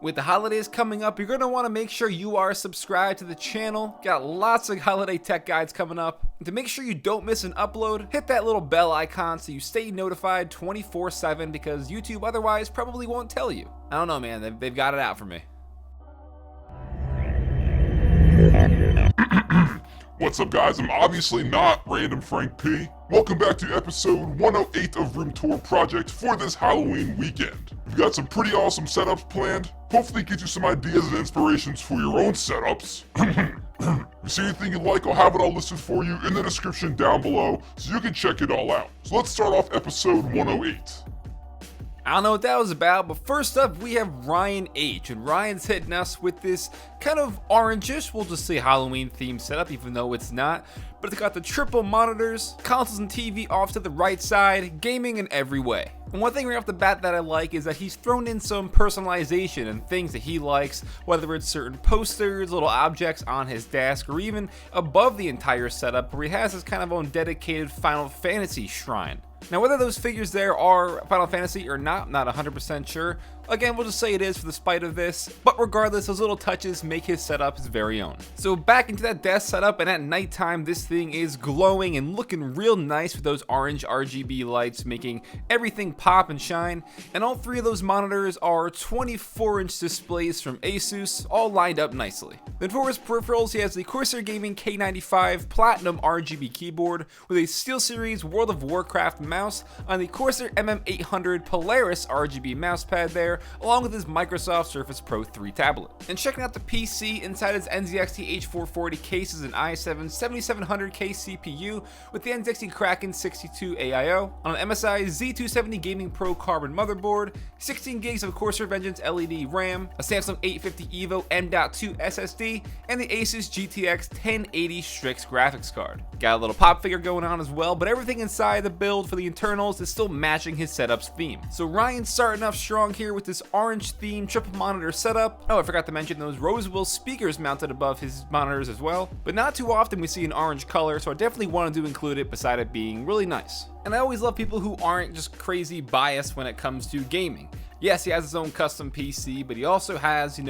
With the holidays coming up, you're going to want to make sure you are subscribed to the channel. Got lots of holiday tech guides coming up. And to make sure you don't miss an upload, hit that little bell icon so you stay notified 24/7 because YouTube otherwise probably won't tell you. I don't know, man. They've got it out for me. What's up, guys? I'm obviously not Random Frank P. Welcome back to episode 108 of Room Tour Project for this Halloween weekend. We've got some pretty awesome setups planned. Hopefully get you some ideas and inspirations for your own setups. If you see anything you like, I'll have it all listed for you in the description down below so you can check it all out. So let's start off episode 108. I don't know what that was about, but first up we have Ryan H, and Ryan's hitting us with this kind of orangish, we'll just say Halloween themed setup even though it's not, but it's got the triple monitors, consoles and TV off to the right side, gaming in every way. And one thing right off the bat that I like is that he's thrown in some personalization and things that he likes, whether it's certain posters, little objects on his desk, or even above the entire setup where he has his kind of own dedicated Final Fantasy shrine. Now, whether those figures there are Final Fantasy or not, I'm not 100% sure. Again, we'll just say it is for the spite of this, but regardless, those little touches make his setup his very own. So back into that desk setup, and at nighttime, this thing is glowing and looking real nice with those orange RGB lights making everything pop and shine. And all three of those monitors are 24-inch displays from Asus, all lined up nicely. Then for his peripherals, he has the Corsair Gaming K95 Platinum RGB keyboard with a SteelSeries World of Warcraft mouse on the Corsair MM800 Polaris RGB mousepad there, along with his Microsoft Surface Pro 3 tablet. And checking out the PC, inside his NZXT H440 case is an i7 7700K CPU with the NZXT Kraken 62 AIO, on an MSI Z270 Gaming Pro Carbon motherboard, 16 gigs of Corsair Vengeance LED RAM, a Samsung 850 EVO M.2 SSD, and the Asus GTX 1080 Strix graphics card. Got a little pop figure going on as well, but everything inside the build for the internals is still matching his setup's theme. So Ryan's starting off strong here with this orange themed triple monitor setup. Oh, I forgot to mention those Rosewill speakers mounted above his monitors as well, but not too often we see an orange color, so I definitely wanted to include it beside it being really nice. And I always love people who aren't just crazy biased when it comes to gaming. Yes, he has his own custom PC, but he also has, the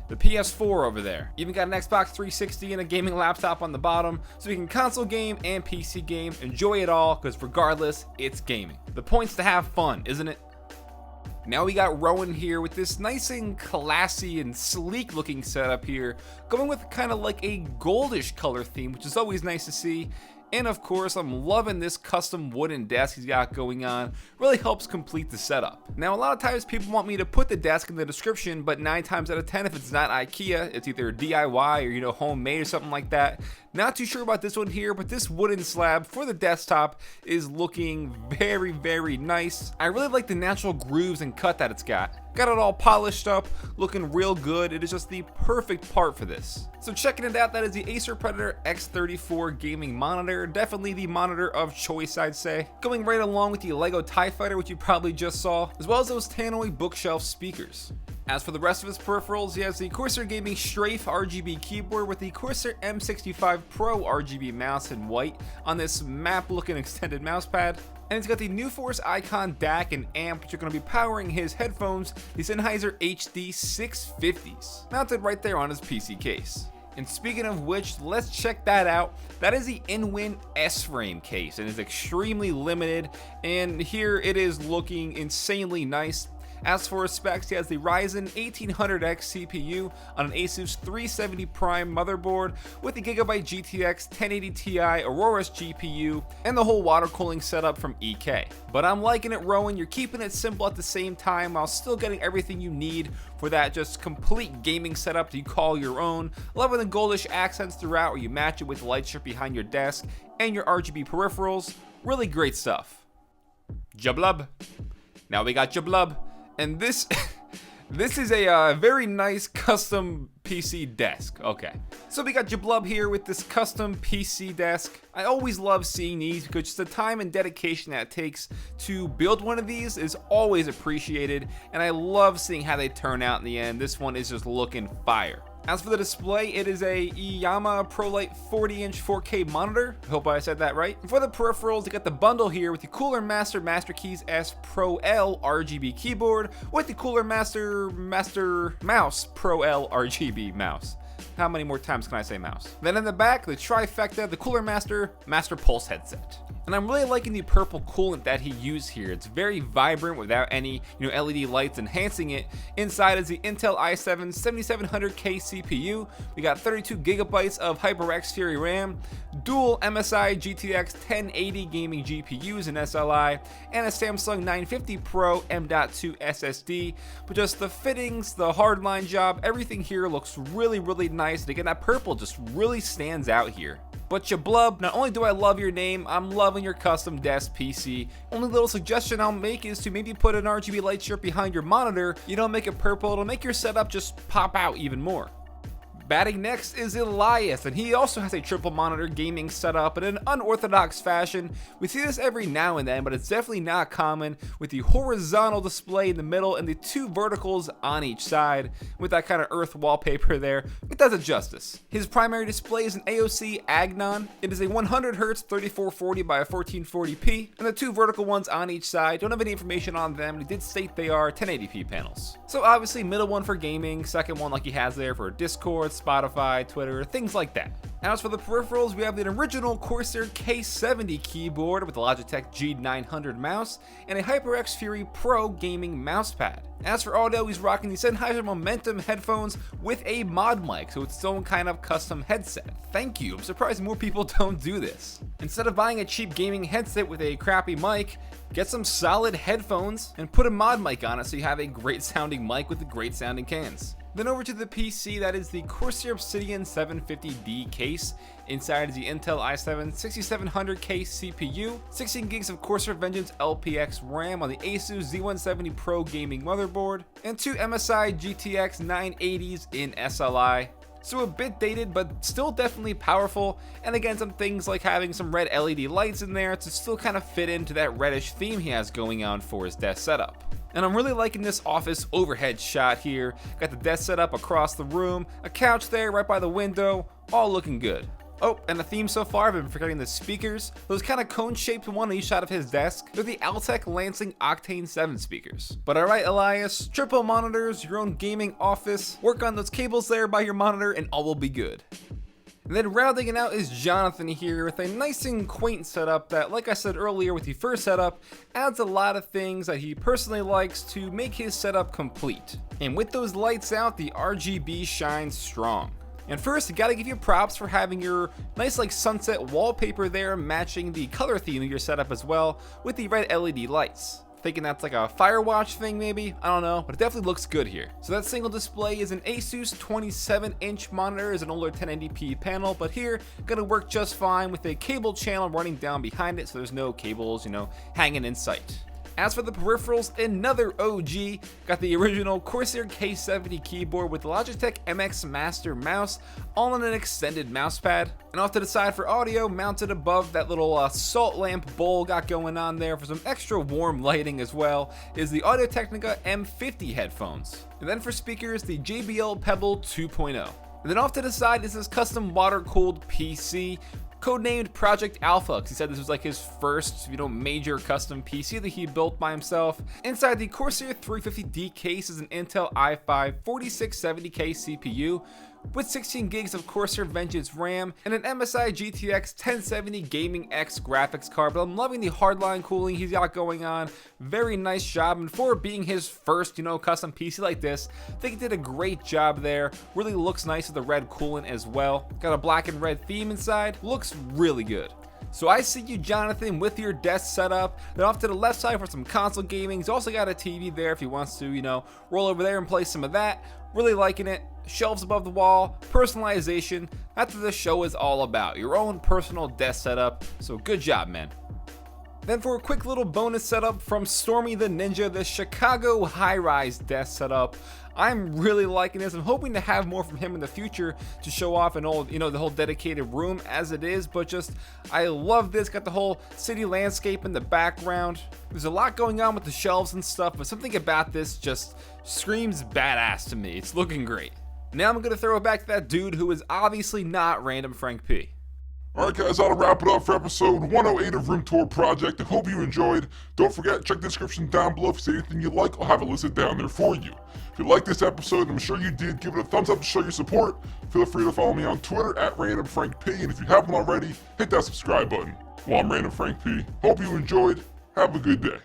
PS4 over there. Even got an Xbox 360 and a gaming laptop on the bottom, so he can console game and PC game, enjoy it all, because regardless, it's gaming. The point's to have fun, isn't it? Now we got Rowan here with this nice and classy and sleek looking setup here, going with kind of like a goldish color theme, which is always nice to see. And of course, I'm loving this custom wooden desk he's got going on. Really helps complete the setup. Now, a lot of times people want me to put the desk in the description, but 9 times out of 10, if it's not IKEA, it's either DIY or, homemade or something like that. Not too sure about this one here, but this wooden slab for the desktop is looking very, very nice. I really like the natural grooves and cut that it's got. Got it all polished up, looking real good. It is just the perfect part for this. So checking it out, that is the Acer Predator X34 gaming monitor. Definitely the monitor of choice, I'd say. Going right along with the Lego TIE Fighter, which you probably just saw, as well as those Tannoy bookshelf speakers. As for the rest of his peripherals, he has the Corsair Gaming Strafe RGB keyboard with the Corsair M65 Pro RGB mouse in white on this map-looking extended mousepad. And he's got the New Force Icon DAC and amp, which are going to be powering his headphones, the Sennheiser HD 650s, mounted right there on his PC case. And speaking of which, let's check that out. That is the InWin S-Frame case, and it's extremely limited, and here it is looking insanely nice. As for his specs, he has the Ryzen 1800X CPU on an Asus 370 Prime motherboard with the Gigabyte GTX 1080 Ti Aorus GPU and the whole water cooling setup from EK. But I'm liking it, Rowan. You're keeping it simple at the same time while still getting everything you need for that just complete gaming setup that you call your own. Loving the goldish accents throughout where you match it with the light strip behind your desk and your RGB peripherals. Really great stuff. JahBlub. Now we got JahBlub. And this is a very nice custom PC desk. Okay, so we got JahBlub here with this custom PC desk. I always love seeing these because just the time and dedication that it takes to build one of these is always appreciated, and I love seeing how they turn out in the end. This one is just looking fire. As for the display, it is a Yamaha ProLight 40-inch 4K monitor. I hope I said that right. And for the peripherals, you got the bundle here with the Cooler Master Master Keys S Pro L RGB keyboard with the Cooler Master Mouse Pro L RGB mouse. How many more times can I say mouse? Then in the back, the trifecta, the Cooler Master Master Pulse headset. And I'm really liking the purple coolant that he used here. It's very vibrant without any LED lights enhancing it. Inside is the Intel i7 7700K CPU. We got 32 gigabytes of HyperX Fury RAM, dual MSI GTX 1080 gaming GPUs in SLI, and a Samsung 950 Pro M.2 SSD. But just the fittings, the hardline job, everything here looks really nice. And again, that purple just really stands out here. But JahBlub, not only do I love your name, I'm loving your custom desk PC. Only little suggestion I'll make is to maybe put an RGB light strip behind your monitor. You don't make it purple, it'll make your setup just pop out even more. Batting next is Elias, and he also has a triple monitor gaming setup in an unorthodox fashion. We see this every now and then, but it's definitely not common, with the horizontal display in the middle and the two verticals on each side. With that kind of earth wallpaper there, it does it justice. His primary display is an AOC Agon. It is a 100Hz 3440 by 1440p, and the two vertical ones on each side don't have any information on them. He did state they are 1080p panels. So obviously middle one for gaming, second one like he has there for Discord, Spotify, Twitter, things like that. As for the peripherals, we have the original Corsair K70 keyboard with a Logitech G900 mouse and a HyperX Fury Pro gaming mousepad. As for audio, he's rocking the Sennheiser Momentum headphones with a mod mic, so it's its own kind of custom headset. Thank you, I'm surprised more people don't do this. Instead of buying a cheap gaming headset with a crappy mic, get some solid headphones and put a mod mic on it so you have a great sounding mic with the great sounding cans. Then over to the PC, that is the Corsair Obsidian 750D case. Inside is the Intel i7 6700K CPU, 16 gigs of Corsair Vengeance LPX RAM on the Asus Z170 Pro gaming motherboard, and two MSI GTX 980s in SLI. So a bit dated, but still definitely powerful, and again some things like having some red LED lights in there to still kind of fit into that reddish theme he has going on for his desk setup. And I'm really liking this office overhead shot here. Got the desk set up across the room, a couch there right by the window, all looking good. Oh, and the theme so far, I've been forgetting the speakers. Those kind of cone-shaped one on each side of his desk. They're the Altec Lansing Octane 7 speakers. But alright, Elias, triple monitors, your own gaming office, work on those cables there by your monitor, and all will be good. And then rounding it out is Jonathan here with a nice and quaint setup that, like I said earlier with the first setup, adds a lot of things that he personally likes to make his setup complete. And with those lights out, the RGB shines strong. And first, I gotta give you props for having your nice like sunset wallpaper there matching the color theme of your setup as well with the red LED lights. Thinking that's like a Firewatch thing maybe, I don't know, but it definitely looks good here. So that single display is an Asus 27-inch monitor, is an older 1080p panel, but here gonna work just fine with a cable channel running down behind it, so there's no cables, hanging in sight. As for the peripherals, another OG, got the original Corsair K70 keyboard with the Logitech MX Master mouse, all on an extended mousepad. And off to the side for audio, mounted above that little salt lamp bowl got going on there for some extra warm lighting as well, is the Audio-Technica M50 headphones. And then for speakers, the JBL Pebble 2.0. And then off to the side is this custom water-cooled PC, codenamed Project Alpha, because he said this was like his first, major custom PC that he built by himself. Inside the Corsair 350D case is an Intel i5 4670K CPU with 16 gigs of Corsair Vengeance RAM and an MSI GTX 1070 Gaming X graphics card. But I'm loving the hardline cooling he's got going on. Very nice job, and for being his first, custom PC like this, I think he did a great job there. Really looks nice with the red coolant as well. Got a black and red theme inside. Looks really good. So I see you, Jonathan, with your desk setup. Then off to the left side for some console gaming. He's also got a TV there if he wants to, roll over there and play some of that. Really liking it. Shelves above the wall, personalization. That's what this show is all about. Your own personal desk setup. So good job, man. Then for a quick little bonus setup from Stormy the Ninja, the Chicago high-rise desk setup. I'm really liking this. I'm hoping to have more from him in the future to show off an old, the whole dedicated room as it is, but just, I love this. Got the whole city landscape in the background. There's a lot going on with the shelves and stuff, but something about this just screams badass to me. It's looking great. Now I'm gonna throw it back to that dude who is obviously not Random Frank P. Alright guys, that'll wrap it up for episode 108 of Room Tour Project. I hope you enjoyed. Don't forget, check the description down below. If you see anything you like, I'll have it listed down there for you. If you liked this episode, I'm sure you did, give it a thumbs up to show your support. Feel free to follow me on Twitter at randomfrankp, and if you haven't already, hit that subscribe button. Well, I'm Random Frank P. Hope you enjoyed. Have a good day.